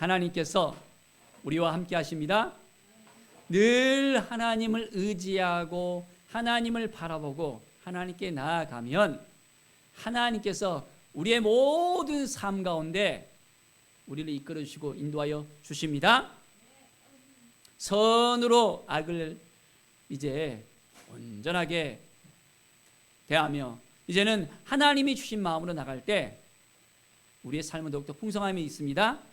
하나님께서 우리와 함께 하십니다. 늘 하나님을 의지하고 하나님을 바라보고 하나님께 나아가면 하나님께서 우리의 모든 삶 가운데 우리를 이끌어 주시고 인도하여 주십니다. 선으로 악을 이제 온전하게 대하며 이제는 하나님이 주신 마음으로 나갈 때 우리의 삶은 더욱더 풍성함이 있습니다.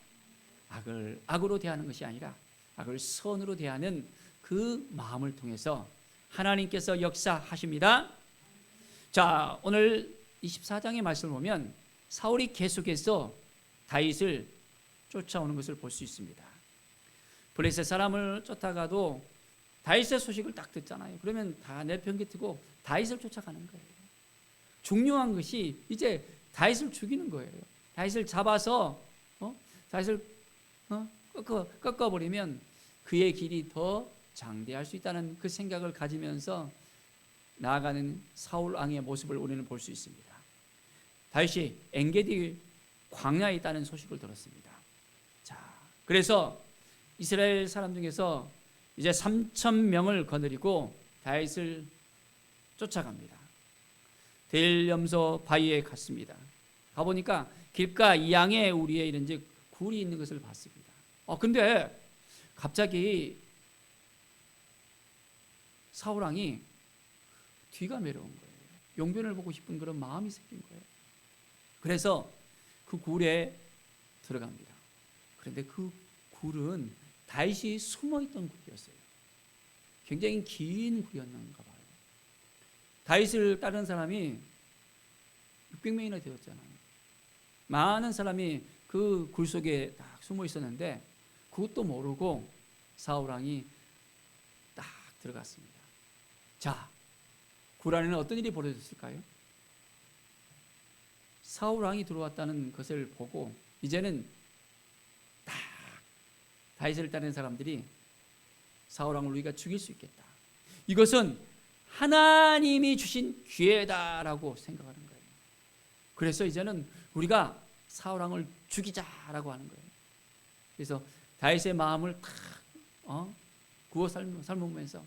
악을 악으로 대하는 것이 아니라 악을 선으로 대하는 그 마음을 통해서 하나님께서 역사하십니다. 자, 오늘 24장의 말씀을 보면 사울이 계속해서 다윗을 쫓아오는 것을 볼 수 있습니다. 블레셋 사람을 쫓아가도 다윗의 소식을 딱 듣잖아요. 그러면 다 내팽개치고 다윗을 쫓아가는 거예요. 중요한 것이 이제 다윗을 죽이는 거예요. 다윗을 잡아서 다윗을 꺾어버리면 그의 길이 더 장대할 수 있다는 그 생각을 가지면서 나아가는 사울 왕의 모습을 우리는 볼 수 있습니다. 다윗이 엔게디 광야에 있다는 소식을 들었습니다. 자, 그래서 이스라엘 사람 중에서 이제 3,000명을 거느리고 다윗을 쫓아갑니다. 델염소 바위에 갔습니다. 가보니까 길가 이양에 우리에 이른즉 굴이 있는 것을 봤습니다. 근데 갑자기 사울 왕이 뒤가 매려운 거예요. 용변을 보고 싶은 그런 마음이 생긴 거예요. 그래서 그 굴에 들어갑니다. 그런데 그 굴은 다윗이 숨어있던 굴이었어요. 굉장히 긴 굴이었는가 봐요. 다윗을 따르는 사람이 600명이나 되었잖아요. 많은 사람이 그 굴 속에 딱 숨어 있었는데 그것도 모르고 사울 왕이 딱 들어갔습니다. 자, 굴 안에는 어떤 일이 벌어졌을까요? 사울 왕이 들어왔다는 것을 보고 이제는 딱 다윗을 따르는 사람들이 사울 왕을 우리가 죽일 수 있겠다. 이것은 하나님이 주신 기회다라고 생각하는 거예요. 그래서 이제는 우리가 사울 왕을 죽이자라고 하는 거예요. 그래서 다윗의 마음을 탁 구워 삶으면서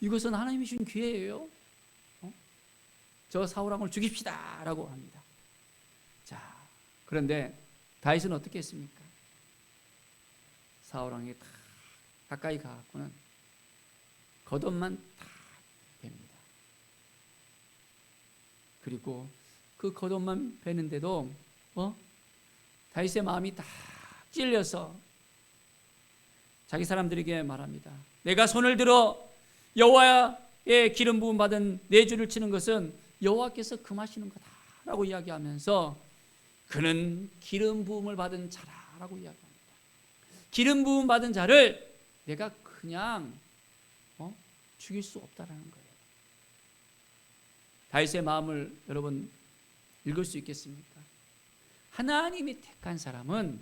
이것은 하나님이 주신 기회예요. 저 사울 왕을 죽입시다라고 합니다. 자, 그런데 다윗은 어떻게 했습니까? 사울 왕이 딱 가까이 가갖고는 겉옷만 딱 뺍니다. 그리고 그 겉옷만 베는데도 다윗의 마음이 딱 찔려서 자기 사람들에게 말합니다. 내가 손을 들어 여호와의 기름 부음 받은 내 주를 치는 것은 여호와께서 금하시는 거다라고 이야기하면서 그는 기름 부음을 받은 자라라고 이야기합니다. 기름 부음 받은 자를 내가 그냥 죽일 수 없다라는 거예요. 다윗의 마음을 여러분 읽을 수 있겠습니까? 하나님이 택한 사람은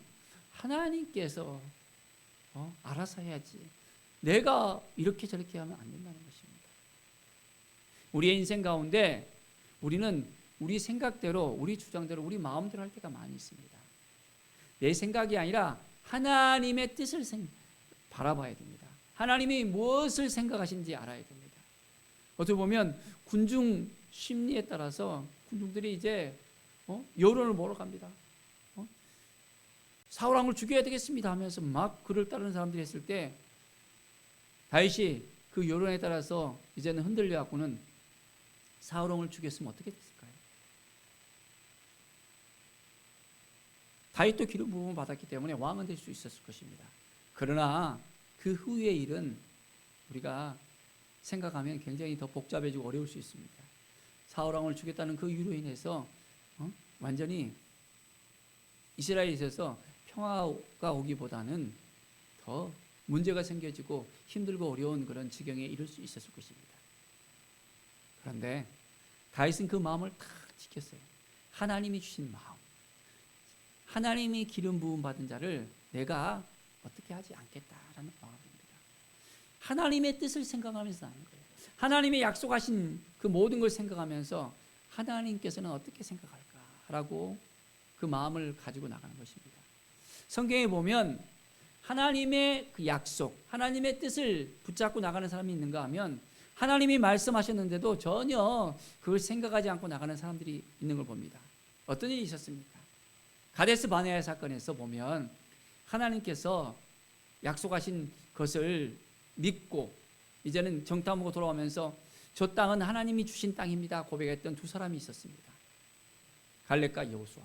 하나님께서 알아서 해야지. 내가 이렇게 저렇게 하면 안 된다는 것입니다. 우리의 인생 가운데 우리는 우리 생각대로, 우리 주장대로, 우리 마음대로 할 때가 많이 있습니다. 내 생각이 아니라 하나님의 뜻을 바라봐야 됩니다. 하나님이 무엇을 생각하시는지 알아야 됩니다. 어떻게 보면 군중 심리에 따라서 군중들이 이제 여론을 몰아갑니다. 사울 왕을 죽여야 되겠습니다 하면서 막 그를 따르는 사람들이 했을 때 다윗이 그 여론에 따라서 이제는 흔들려 갖고는 사울 왕을 죽였으면 어떻게 됐을까요? 다윗도 기름 부음을 받았기 때문에 왕은 될 수 있었을 것입니다. 그러나 그 후의 일은 우리가 생각하면 굉장히 더 복잡해지고 어려울 수 있습니다. 사울 왕을 죽였다는 그 이유로 인해서 완전히 이스라엘에 있어서 평화가 오기보다는 더 문제가 생겨지고 힘들고 어려운 그런 지경에 이를 수 있었을 것입니다. 그런데 다윗은 그 마음을 탁 지켰어요. 하나님이 주신 마음, 하나님이 기름 부음 받은 자를 내가 어떻게 하지 않겠다라는 마음입니다. 하나님의 뜻을 생각하면서 하는 거예요. 하나님의 약속하신 그 모든 걸 생각하면서 하나님께서는 어떻게 생각할까라고 그 마음을 가지고 나가는 것입니다. 성경에 보면 하나님의 그 약속, 하나님의 뜻을 붙잡고 나가는 사람이 있는가 하면 하나님이 말씀하셨는데도 전혀 그걸 생각하지 않고 나가는 사람들이 있는 걸 봅니다. 어떤 일이 있었습니까? 가데스 바네아 사건에서 보면 하나님께서 약속하신 것을 믿고 이제는 정탐하고 돌아오면서 저 땅은 하나님이 주신 땅입니다 고백했던 두 사람이 있었습니다. 갈렙과 여호수아.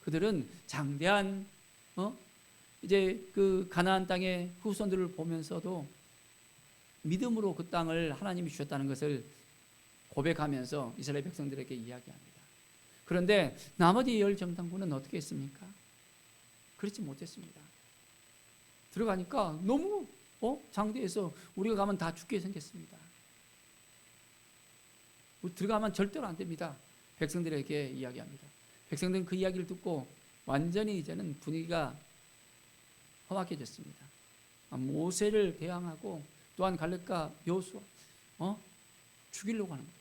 그들은 장대한 이제 그 가나안 땅의 후손들을 보면서도 믿음으로 그 땅을 하나님이 주셨다는 것을 고백하면서 이스라엘 백성들에게 이야기합니다. 그런데 나머지 열 정탐꾼은 어떻게 했습니까? 그렇지 못했습니다. 들어가니까 너무 장대해서 우리가 가면 다 죽게 생겼습니다. 들어가면 절대로 안 됩니다. 백성들에게 이야기합니다. 백성들은 그 이야기를 듣고 완전히 이제는 분위기가 험악해졌습니다. 모세를 대항하고 또한 갈렙과 여호수아 죽이려고 하는 거예요.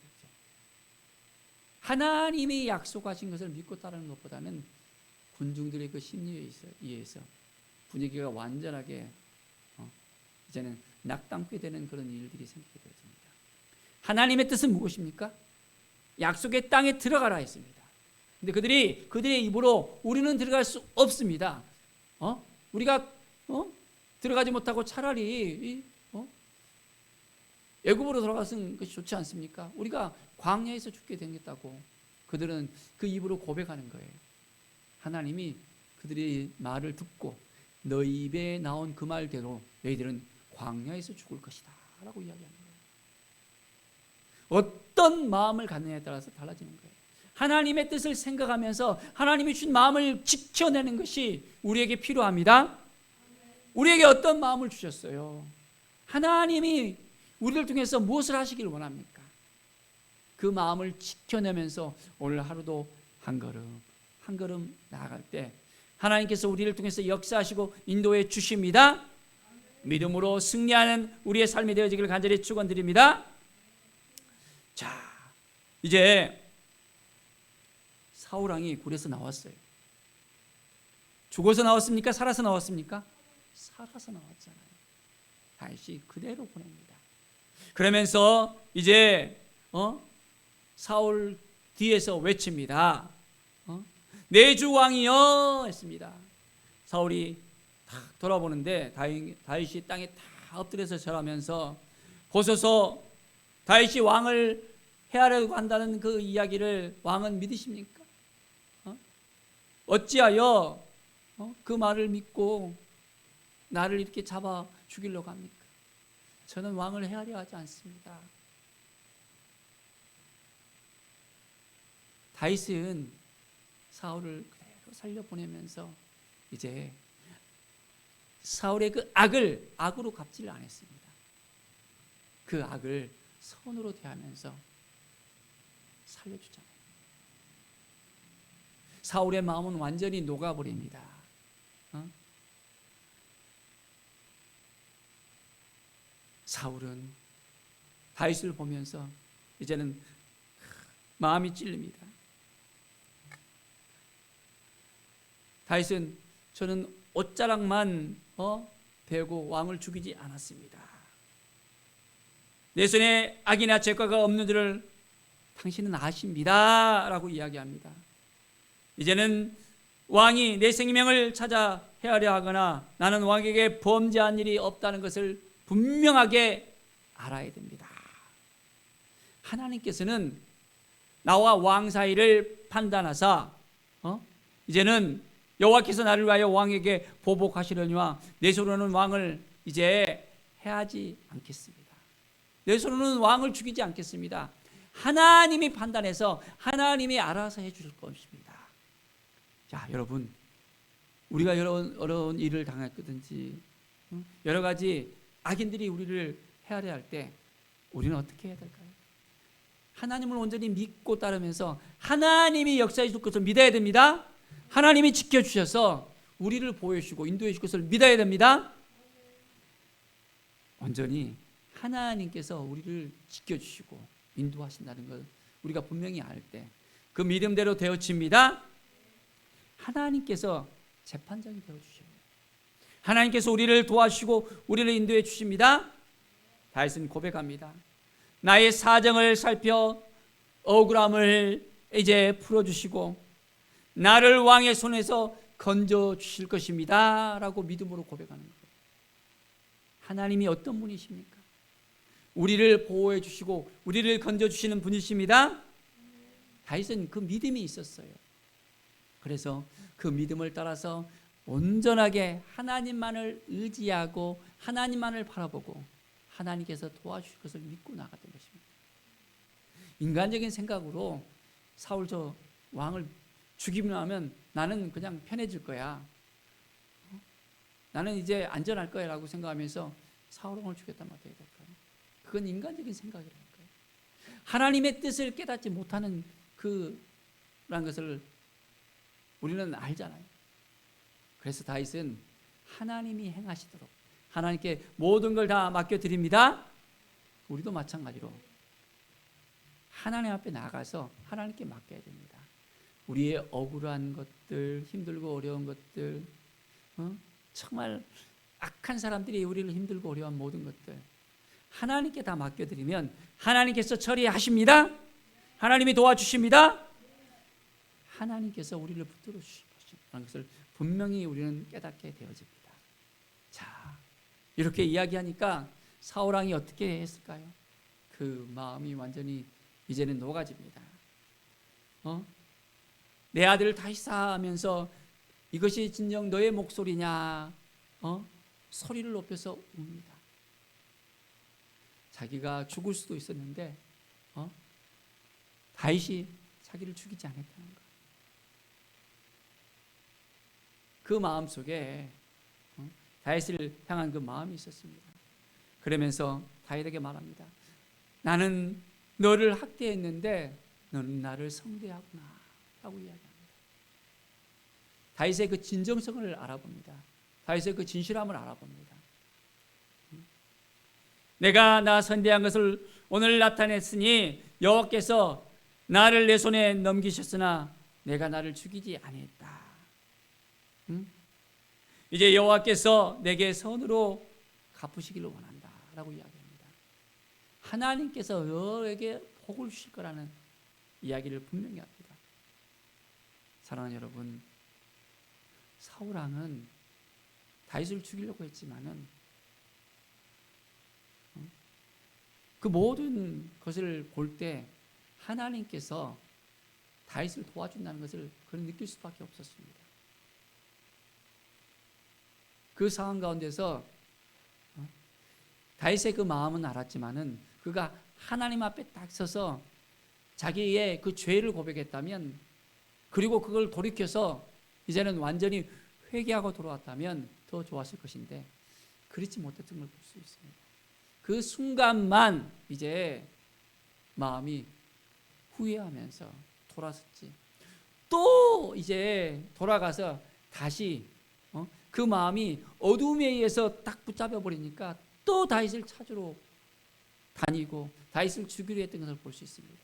하나님이 약속하신 것을 믿고 따르는 것보다는 군중들의 그 심리에 의해서 분위기가 완전하게 이제는 낙담게 되는 그런 일들이 생기게 되었습니다. 하나님의 뜻은 무엇입니까? 약속의 땅에 들어가라 했습니다. 근데 그들의 입으로 우리는 들어갈 수 없습니다. 우리가 들어가지 못하고 차라리 애굽으로 돌아가는 것이 좋지 않습니까? 우리가 광야에서 죽게 되겠다고 그들은 그 입으로 고백하는 거예요. 하나님이 그들의 말을 듣고 너희 입에 나온 그 말대로 너희들은 광야에서 죽을 것이다 라고 이야기하는 거예요. 어떤 마음을 갖느냐에 따라서 달라지는 거예요. 하나님의 뜻을 생각하면서 하나님이 주신 마음을 지켜내는 것이 우리에게 필요합니다. 우리에게 어떤 마음을 주셨어요? 하나님이 우리를 통해서 무엇을 하시길 원합니까? 그 마음을 지켜내면서 오늘 하루도 한 걸음 나아갈 때 하나님께서 우리를 통해서 역사하시고 인도해 주십니다. 믿음으로 승리하는 우리의 삶이 되어지기를 간절히 축원드립니다. 자, 이제 사울 왕이 굴에서 나왔어요. 죽어서 나왔습니까? 살아서 나왔습니까? 살아서 나왔잖아요. 다시 그대로 보냅니다. 그러면서 이제 사울 뒤에서 외칩니다. 내 주 왕이여 했습니다. 사울이 딱 돌아보는데 다윗이 땅에 다 엎드려서 절하면서 보소서 다윗이 왕을 해하려고 한다는 그 이야기를 왕은 믿으십니까? 어찌하여 그 말을 믿고 나를 이렇게 잡아 죽이려고 합니까? 저는 왕을 해하려 하지 않습니다. 다윗은 사울을 그대로 살려보내면서 이제 사울의 그 악으로 갚지를 안 했습니다. 그 악을 선으로 대하면서 살려주잖아요. 사울의 마음은 완전히 녹아버립니다. 사울은 다윗을 보면서 이제는 마음이 찔립니다. 다윗은 저는 옷자락만 베고 왕을 죽이지 않았습니다. 내 손에 악이나 죄과가 없는 줄을 당신은 아십니다 라고 이야기합니다. 이제는 왕이 내 생명을 찾아 헤아려 하거나 나는 왕에게 범죄한 일이 없다는 것을 분명하게 알아야 됩니다. 하나님께서는 나와 왕 사이를 판단하사 이제는 여호와께서 나를 위하여 왕에게 보복하시려니와 내 손으로는 왕을 이제 해하지 않겠습니다. 내 손으로는 왕을 죽이지 않겠습니다. 하나님이 판단해서 하나님이 알아서 해주실 것입니다. 자, 여러분, 우리가 어려운 일을 당했든지 여러 가지 악인들이 우리를 헤아려 할 때 우리는 어떻게 해야 될까요? 하나님을 온전히 믿고 따르면서 하나님이 역사해 줄 것을 믿어야 됩니다. 하나님이 지켜주셔서 우리를 보여주시고 인도해 줄 것을 믿어야 됩니다. 온전히 하나님께서 우리를 지켜주시고 인도하신다는 걸 우리가 분명히 알 때 그 믿음대로 되어집니다. 하나님께서 재판장이 되어주셔요. 하나님께서 우리를 도와주시고 우리를 인도해 주십니다. 다윗은 고백합니다. 나의 사정을 살펴 억울함을 이제 풀어주시고 나를 왕의 손에서 건져 주실 것입니다 라고 믿음으로 고백하는 거예요. 하나님이 어떤 분이십니까? 우리를 보호해 주시고 우리를 건져 주시는 분이십니다. 다윗은 그 믿음이 있었어요. 그래서 그 믿음을 따라서 온전하게 하나님만을 의지하고 하나님만을 바라보고 하나님께서 도와주실 것을 믿고 나갔던 것입니다. 인간적인 생각으로 사울 저 왕을 죽이고 나면 나는 그냥 편해질 거야, 나는 이제 안전할 거야 라고 생각하면서 사울 왕을 죽였단 말이에요. 그건 인간적인 생각이라니까요. 하나님의 뜻을 깨닫지 못하는 그라는 것을 우리는 알잖아요. 그래서 다윗은 하나님이 행하시도록 하나님께 모든 걸 다 맡겨드립니다. 우리도 마찬가지로 하나님 앞에 나가서 하나님께 맡겨야 됩니다. 우리의 억울한 것들, 힘들고 어려운 것들, 정말 악한 사람들이 우리를 힘들고 어려운 모든 것들 하나님께 다 맡겨드리면 하나님께서 처리하십니다. 하나님이 도와주십니다. 하나님께서 우리를 붙들어 주실 것이라는 것을 분명히 우리는 깨닫게 되어집니다. 자, 이렇게 이야기하니까 사울 왕이 어떻게 했을까요? 그 마음이 완전히 이제는 녹아집니다. 내 아들을 다시 쌓으면서 이것이 진정 너의 목소리냐? 소리를 높여서 웁니다. 자기가 죽을 수도 있었는데 다윗이 자기를 죽이지 않았다는 것. 그 마음 속에 다윗을 향한 그 마음이 있었습니다. 그러면서 다윗에게 말합니다. 나는 너를 학대했는데 너는 나를 성대하구나 라고 이야기합니다. 다윗의 그 진정성을 알아봅니다. 다윗의 그 진실함을 알아봅니다. 내가 나 선대한 것을 오늘 나타냈으니 여호와께서 나를 내 손에 넘기셨으나 내가 나를 죽이지 아니했다. 이제 여호와께서 내게 선으로 갚으시기를 원한다 라고 이야기합니다. 하나님께서 너에게 복을 주실 거라는 이야기를 분명히 합니다. 사랑하는 여러분, 사울 왕은 다윗을 죽이려고 했지만은 그 모든 것을 볼 때 하나님께서 다윗을 도와준다는 것을 그는 느낄 수밖에 없었습니다. 그 상황 가운데서 다윗의 그 마음은 알았지만은 그가 하나님 앞에 딱 서서 자기의 그 죄를 고백했다면, 그리고 그걸 돌이켜서 이제는 완전히 회개하고 돌아왔다면 더 좋았을 것인데 그렇지 못했던 걸 볼 수 있습니다. 그 순간만 이제 마음이 후회하면서 돌아섰지, 또 이제 돌아가서 다시 그 마음이 어둠에 의해서 딱 붙잡혀 버리니까 또 다윗을 찾으러 다니고 다윗을 죽이려 했던 것을 볼 수 있습니다.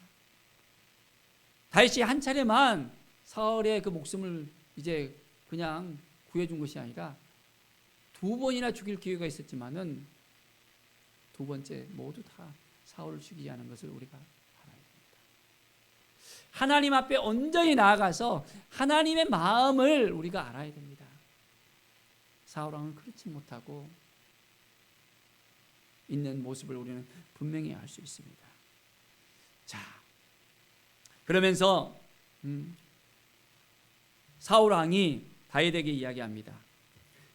다윗이 한 차례만 사울의 그 목숨을 이제 그냥 구해준 것이 아니라 두 번이나 죽일 기회가 있었지만은 두 번째 모두 다 사울을 죽이지 않은 것을 우리가 알아야 됩니다. 하나님 앞에 온전히 나아가서 하나님의 마음을 우리가 알아야 됩니다. 사울 왕은 그렇지 못하고 있는 모습을 우리는 분명히 알 수 있습니다. 자, 그러면서 사울 왕이 다윗에게 이야기합니다.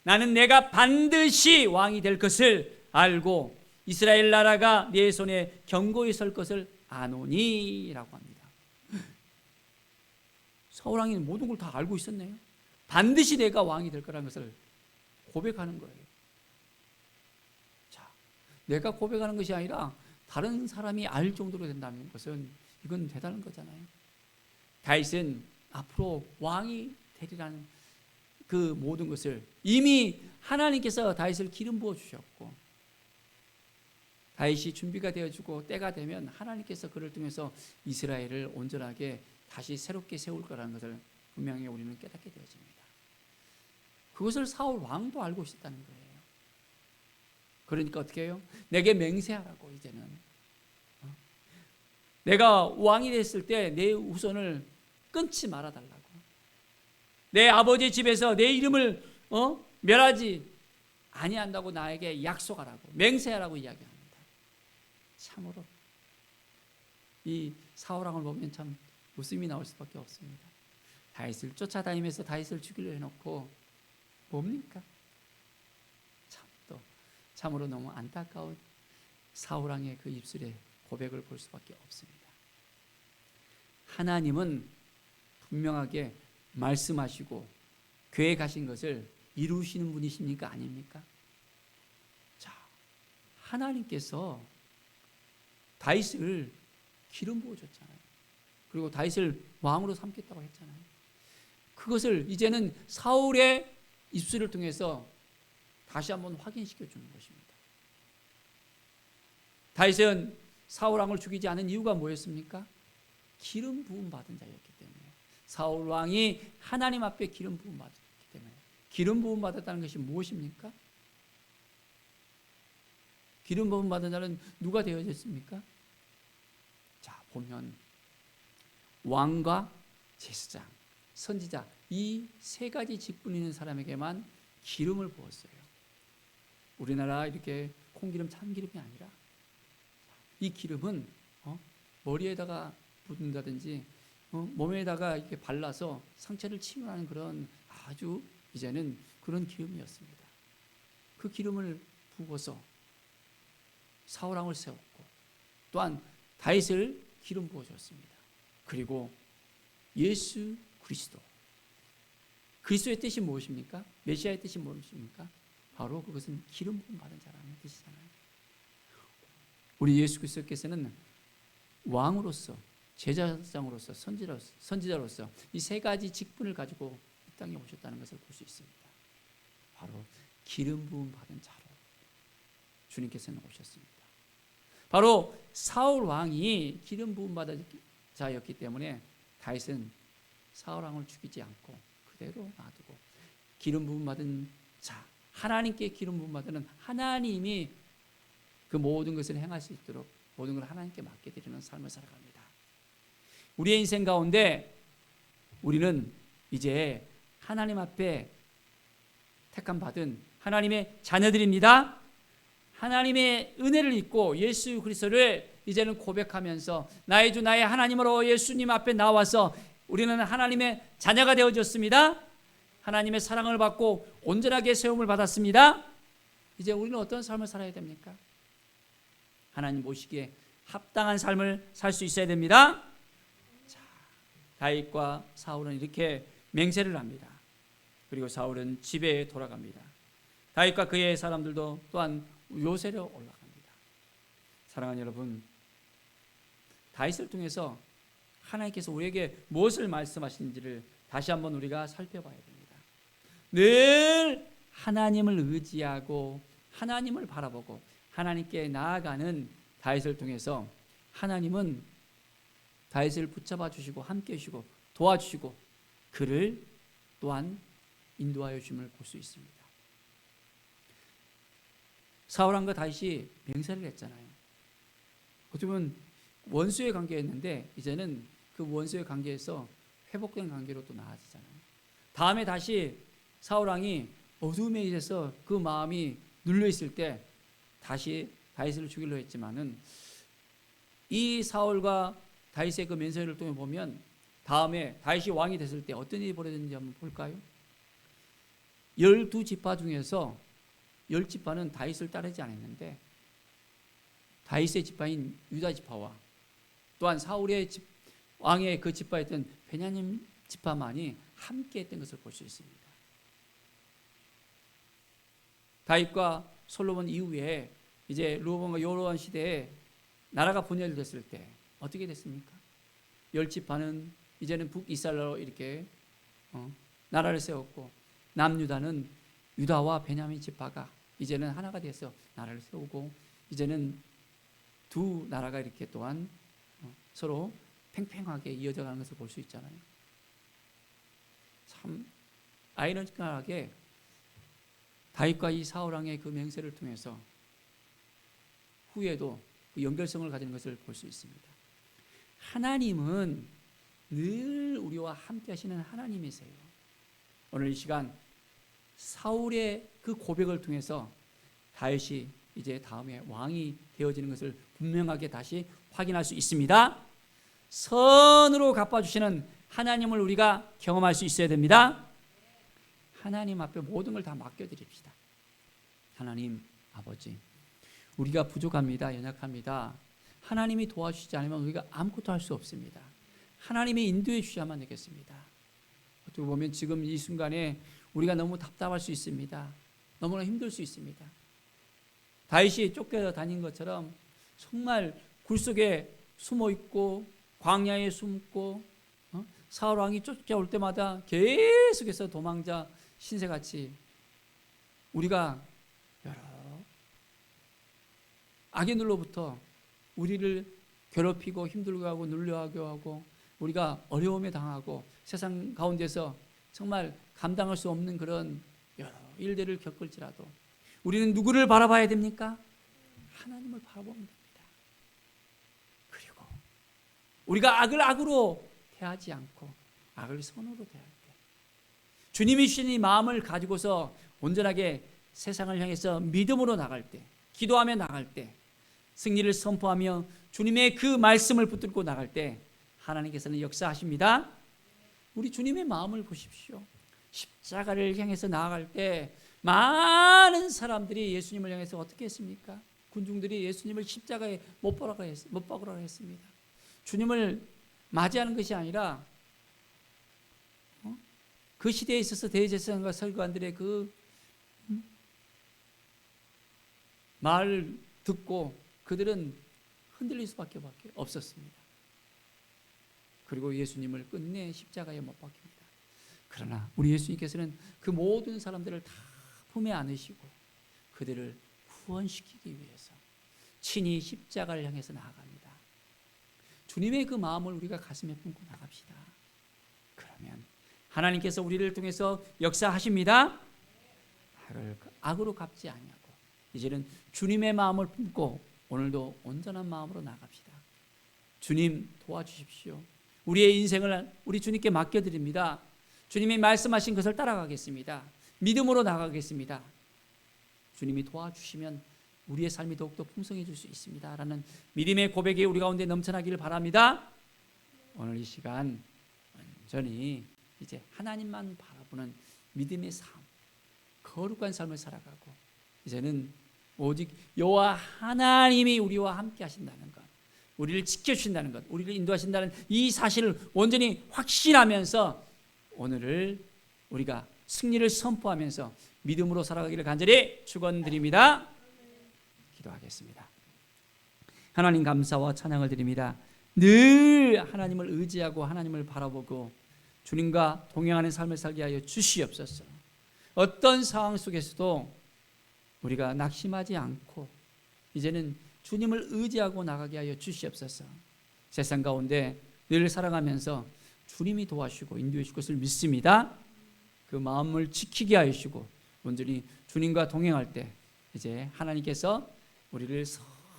나는 내가 반드시 왕이 될 것을 알고 이스라엘 나라가 네 손에 견고히 설 것을 아노니 라고 합니다. 사울 왕이 모든 걸 다 알고 있었네요. 반드시 내가 왕이 될 거라는 것을 고백하는 거예요. 자, 내가 고백하는 것이 아니라 다른 사람이 알 정도로 된다는 것은 이건 대단한 거잖아요. 다윗은 앞으로 왕이 되리라는 그 모든 것을 이미 하나님께서 다윗을 기름 부어 주셨고, 다윗이 준비가 되어지고 때가 되면 하나님께서 그를 통해서 이스라엘을 온전하게 다시 새롭게 세울 거라는 것을 분명히 우리는 깨닫게 되어집니다. 그것을 사울 왕도 알고 있었다는 거예요. 그러니까 어떻게 해요? 내게 맹세하라고. 이제는 내가 왕이 됐을 때 내 후손을 끊지 말아달라고. 내 아버지 집에서 내 이름을 멸하지 아니한다고 나에게 약속하라고, 맹세하라고 이야기합니다. 참으로 이 사울왕을 보면 참 웃음이 나올 수밖에 없습니다. 다윗을 쫓아다니면서 다윗을 죽이려 해놓고 뭡니까? 참으로 너무 안타까운 사울왕의 그 입술의 고백을 볼 수밖에 없습니다. 하나님은 분명하게 말씀하시고 계획하신 것을 이루시는 분이십니까? 아닙니까? 자, 하나님께서 다윗을 기름 부어줬잖아요. 그리고 다윗을 왕으로 삼겠다고 했잖아요. 그것을 이제는 사울의 입술을 통해서 다시 한번 확인시켜 주는 것입니다. 다윗은 사울 왕을 죽이지 않은 이유가 뭐였습니까? 기름 부음 받은 자였기 때문에. 사울 왕이 하나님 앞에 기름 부음 받았기 때문에. 기름 부음 받았다는 것이 무엇입니까? 기름 부음 받은 자는 누가 되어졌습니까? 자, 보면 왕과 제사장, 선지자, 이 세 가지 직분 있는 사람에게만 기름을 부었어요. 우리나라 이렇게 콩기름, 참기름이 아니라 이 기름은 머리에다가 붓는다든지 몸에다가 이렇게 발라서 상처를 치유하는 그런 아주 이제는 그런 기름이었습니다. 그 기름을 부어서 사울 왕을 세웠고 또한 다윗을 기름 부어줬습니다. 그리고 예수 그리스도, 그리스도의 뜻이 무엇입니까? 메시아의 뜻이 무엇입니까? 바로 그것은 기름 부음 받은 자라는 뜻이잖아요. 우리 예수 그리스도께서는 왕으로서, 제사장으로서, 선지자로서 이 세 가지 직분을 가지고 이 땅에 오셨다는 것을 볼 수 있습니다. 바로 기름 부음 받은 자로 주님께서는 오셨습니다. 바로 사울 왕이 기름 부음 받은 자였기 때문에 다윗은 사울 왕을 죽이지 않고 그대로 놔두고 기름 부음 받은 자, 하나님께 기름 부음 받은 하나님이 그 모든 것을 행할 수 있도록 모든 걸 하나님께 맡겨드리는 삶을 살아갑니다. 우리의 인생 가운데 우리는 이제 하나님 앞에 택함 받은 하나님의 자녀들입니다. 하나님의 은혜를 입고 예수 그리스도를 이제는 고백하면서 나의 주 나의 하나님으로 예수님 앞에 나와서 우리는 하나님의 자녀가 되어졌습니다. 하나님의 사랑을 받고 온전하게 세움을 받았습니다. 이제 우리는 어떤 삶을 살아야 됩니까? 하나님 보시기에 합당한 삶을 살 수 있어야 됩니다. 자, 다윗과 사울은 이렇게 맹세를 합니다. 그리고 사울은 집에 돌아갑니다. 다윗과 그의 사람들도 또한 요새로 올라갑니다. 사랑하는 여러분, 다윗을 통해서 하나님께서 우리에게 무엇을 말씀하시는지를 다시 한번 우리가 살펴봐야 됩니다. 늘 하나님을 의지하고 하나님을 바라보고 하나님께 나아가는 다윗을 통해서 하나님은 다윗을 붙잡아 주시고 함께 해주시고 도와주시고 그를 또한 인도하여 주심을 볼 수 있습니다. 사울왕과 다윗이 맹세를 했잖아요. 어떻게 보면 원수의 관계였는데 이제는 그 원수의 관계에서 회복된 관계로 또 나아지잖아요. 다음에 다시 사울왕이 어둠에 의해서 그 마음이 눌려 있을 때 다시 다윗을 죽이려 했지만은 이 사울과 다윗의 그 맹세를 통해 보면 다음에 다윗이 왕이 됐을 때 어떤 일이 벌어졌는지 한번 볼까요? 12지파 중에서 10지파는 다윗을 따르지 않았는데 다윗의 지파인 유다 지파와 또한 사울의 왕의 그 지파였던 베냐민 지파만이 함께 했던 것을 볼 수 있습니다. 다윗과 솔로몬 이후에 이제 르호보암과 여로보암 시대에 나라가 분열됐을 때 어떻게 됐습니까? 10지파는 이제는 북이스라엘로 이렇게 나라를 세웠고 남유다는 유다와 베냐민 지파가 이제는 하나가 돼서 나라를 세우고 이제는 두 나라가 이렇게 또한 서로 팽팽하게 이어져 가는 것을 볼 수 있잖아요. 참 아이러니컬하게 다윗과 이 사울 왕의 그 맹세를 통해서 후에도 그 연결성을 가지는 것을 볼 수 있습니다. 하나님은 늘 우리와 함께 하시는 하나님이세요. 오늘 이 시간 사울의 그 고백을 통해서 다윗이 이제 다음에 왕이 되어지는 것을 분명하게 다시 확인할 수 있습니다. 선으로 갚아주시는 하나님을 우리가 경험할 수 있어야 됩니다. 하나님 앞에 모든 걸 다 맡겨드립시다. 하나님 아버지, 우리가 부족합니다. 연약합니다. 하나님이 도와주시지 않으면 우리가 아무것도 할 수 없습니다. 하나님이 인도해 주셔야만 되겠습니다. 어떻게 보면 지금 이 순간에 우리가 너무 답답할 수 있습니다. 너무나 힘들 수 있습니다. 다윗이 쫓겨 다닌 것처럼 정말 굴 속에 숨어 있고 광야에 숨고 사울 왕이 쫓아올 때마다 계속해서 도망자 신세같이 우리가 여러 악인들로부터 우리를 괴롭히고 힘들게 하고 눌려하게 하고 우리가 어려움에 당하고 세상 가운데서 정말 감당할 수 없는 그런 여러 일들을 겪을지라도 우리는 누구를 바라봐야 됩니까? 하나님을 바라보면 됩니다. 그리고 우리가 악을 악으로 대하지 않고 악을 선으로 대할 때 주님이 주신 이 마음을 가지고서 온전하게 세상을 향해서 믿음으로 나갈 때, 기도하며 나갈 때, 승리를 선포하며 주님의 그 말씀을 붙들고 나갈 때 하나님께서는 역사하십니다. 우리 주님의 마음을 보십시오. 십자가를 향해서 나아갈 때 많은 사람들이 예수님을 향해서 어떻게 했습니까? 군중들이 예수님을 십자가에 못 박으라고 했습니다. 주님을 맞이하는 것이 아니라 그 시대에 있어서 대제사장과 서기관들의 그 말을 듣고 그들은 흔들릴 수밖에 없었습니다. 그리고 예수님을 끝내 십자가에 못 박힙니다. 그러나 우리 예수님께서는 그 모든 사람들을 다 품에 안으시고 그들을 구원시키기 위해서 친히 십자가를 향해서 나아갑니다. 주님의 그 마음을 우리가 가슴에 품고 나갑시다. 그러면 하나님께서 우리를 통해서 역사하십니다. 악으로 갚지 아니하고 이제는 주님의 마음을 품고 오늘도 온전한 마음으로 나갑시다. 주님 도와주십시오. 우리의 인생을 우리 주님께 맡겨드립니다. 주님이 말씀하신 것을 따라가겠습니다. 믿음으로 나가겠습니다. 주님이 도와주시면 우리의 삶이 더욱더 풍성해질 수 있습니다. 라는 믿음의 고백이 우리 가운데 넘쳐나기를 바랍니다. 오늘 이 시간 완전히 이제 하나님만 바라보는 믿음의 삶, 거룩한 삶을 살아가고 이제는 오직 여호와 하나님이 우리와 함께 하신다는 것, 우리를 지켜주신다는 것, 우리를 인도하신다는 이 사실을 온전히 확신하면서 오늘을 우리가 승리를 선포하면서 믿음으로 살아가기를 간절히 축원드립니다. 기도하겠습니다. 하나님 감사와 찬양을 드립니다. 늘 하나님을 의지하고 하나님을 바라보고 주님과 동행하는 삶을 살게 하여 주시옵소서. 어떤 상황 속에서도 우리가 낙심하지 않고 이제는 주님을 의지하고 나가게 하여 주시옵소서. 세상 가운데 늘 살아가면서 주님이 도와주시고 인도해 주실 것을 믿습니다. 그 마음을 지키게 하여 주시고 온전히 주님과 동행할 때 이제 하나님께서 우리를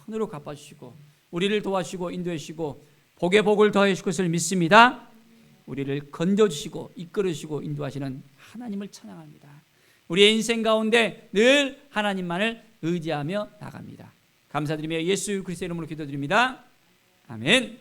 선으로 갚아주시고 우리를 도와주시고 인도해 주시고 복에 복을 더해 주실 것을 믿습니다. 우리를 건져주시고 이끌어주시고 인도하시는 하나님을 찬양합니다. 우리의 인생 가운데 늘 하나님만을 의지하며 나갑니다. 감사드리며 예수 그리스도의 이름으로 기도드립니다. 아멘.